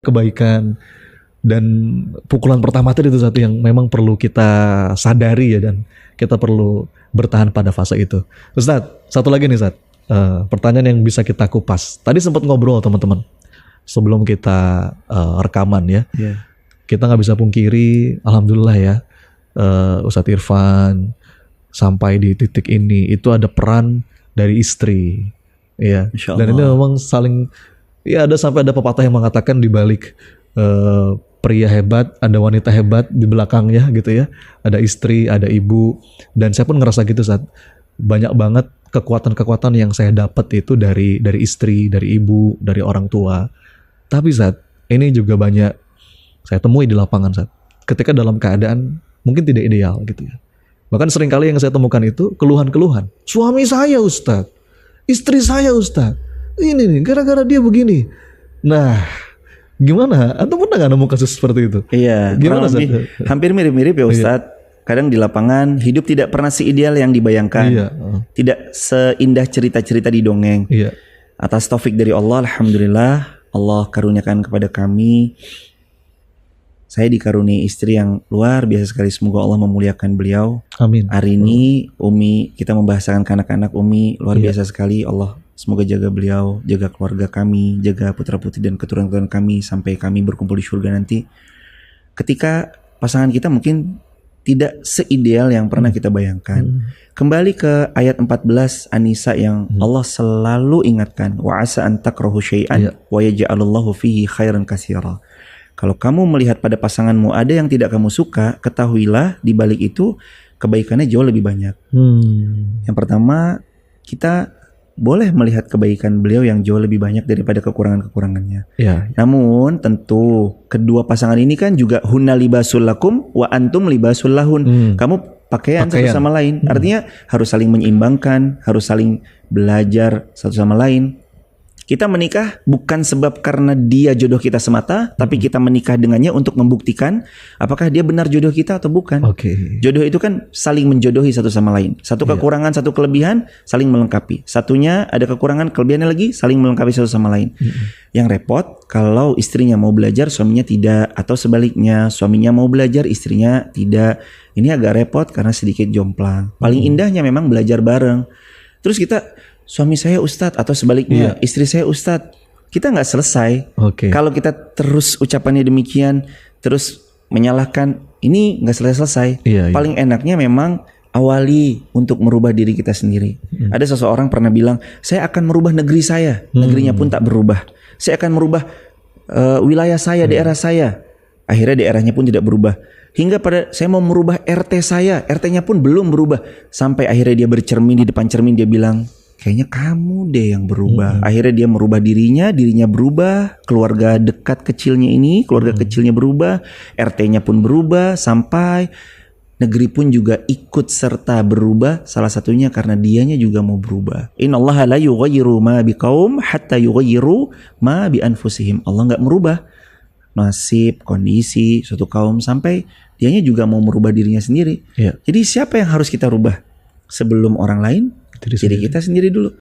kebaikan. Dan pukulan pertama itu satu yang memang perlu kita sadari ya, dan kita perlu bertahan pada fase itu. Ustadz, satu lagi nih Ustadz, pertanyaan yang bisa kita kupas. Tadi sempat ngobrol teman-teman sebelum kita rekaman ya. Yeah. Kita nggak bisa pungkiri, alhamdulillah ya, Ustadz Irfan sampai di titik ini itu ada peran dari istri, ya. Dan ini memang saling, ya sampai ada pepatah yang mengatakan di balik pria hebat, ada wanita hebat di belakangnya gitu ya. Ada istri, ada ibu. Dan saya pun ngerasa gitu saat banyak banget kekuatan-kekuatan yang saya dapat itu dari istri, dari ibu, dari orang tua. Tapi saat ini juga banyak saya temui di lapangan saat ketika dalam keadaan mungkin tidak ideal gitu ya. Bahkan seringkali yang saya temukan itu keluhan-keluhan. Suami saya Ustadz, istri saya Ustadz, ini nih gara-gara dia begini. Nah, gimana? Atau pernah nggak nemu kasus seperti itu? Iya, gimana? Hampir mirip-mirip ya Ustadz. Kadang di lapangan hidup tidak pernah seideal yang dibayangkan. Iya. Tidak seindah cerita-cerita di dongeng. Iya. Atas taufik dari Allah, alhamdulillah, Allah karuniakan kepada kami. Saya dikaruniai istri yang luar biasa sekali. Semoga Allah memuliakan beliau. Amin. Hari ini Umi, kita membahasakan ke anak-anak Umi, luar biasa sekali. Allah semoga jaga beliau, jaga keluarga kami, jaga putra-putri dan keturunan kami sampai kami berkumpul di surga nanti. Ketika pasangan kita mungkin tidak seideal yang pernah kita bayangkan. Kembali ke ayat 14 An-Nisa yang Allah selalu ingatkan, wa asa an takrahu syai'an wa yaj'alullahu fihi khairan katsira. Kalau kamu melihat pada pasanganmu ada yang tidak kamu suka, ketahuilah di balik itu kebaikannya jauh lebih banyak. Yang pertama, kita boleh melihat kebaikan beliau yang jauh lebih banyak daripada kekurangan-kekurangannya. Ya. Namun tentu kedua pasangan ini kan juga hunna libasul lakum wa antum libasul lahun. Kamu pakaian satu sama lain. Artinya harus saling menyeimbangkan, harus saling belajar satu sama lain. Kita menikah bukan sebab karena dia jodoh kita semata, tapi kita menikah dengannya untuk membuktikan apakah dia benar jodoh kita atau bukan. Jodoh itu kan saling menjodohi satu sama lain. Satu kekurangan, satu kelebihan, saling melengkapi. Satunya ada kekurangan, kelebihannya lagi, saling melengkapi satu sama lain. Yang repot kalau istrinya mau belajar, suaminya tidak, atau sebaliknya, suaminya mau belajar, istrinya tidak. Ini agak repot karena sedikit jomplang. Paling indahnya memang belajar bareng. Terus kita, suami saya ustadz, atau sebaliknya istri saya ustadz, kita nggak selesai. Kalau kita terus ucapannya demikian, terus menyalahkan, ini nggak selesai. Paling enaknya memang awali untuk merubah diri kita sendiri. Ada seseorang pernah bilang, saya akan merubah negeri saya, negerinya pun tak berubah. Saya akan merubah wilayah saya, daerah saya. Akhirnya daerahnya pun tidak berubah. Hingga pada saya mau merubah RT saya, RT-nya pun belum berubah. Sampai akhirnya dia bercermin di depan cermin, dia bilang, kayaknya kamu deh yang berubah. Akhirnya dia merubah dirinya berubah, keluarga dekat kecilnya ini, keluarga kecilnya berubah, RT-nya pun berubah, sampai negeri pun juga ikut serta berubah. Salah satunya karena dianya juga mau berubah. Innallaha la yughayyiru ma biqaum hatta yughayyiru ma bi anfusihim. Allah enggak merubah nasib, kondisi suatu kaum sampai dianya juga mau merubah dirinya sendiri. Jadi siapa yang harus kita rubah sebelum orang lain? Jadi kita sendiri dulu.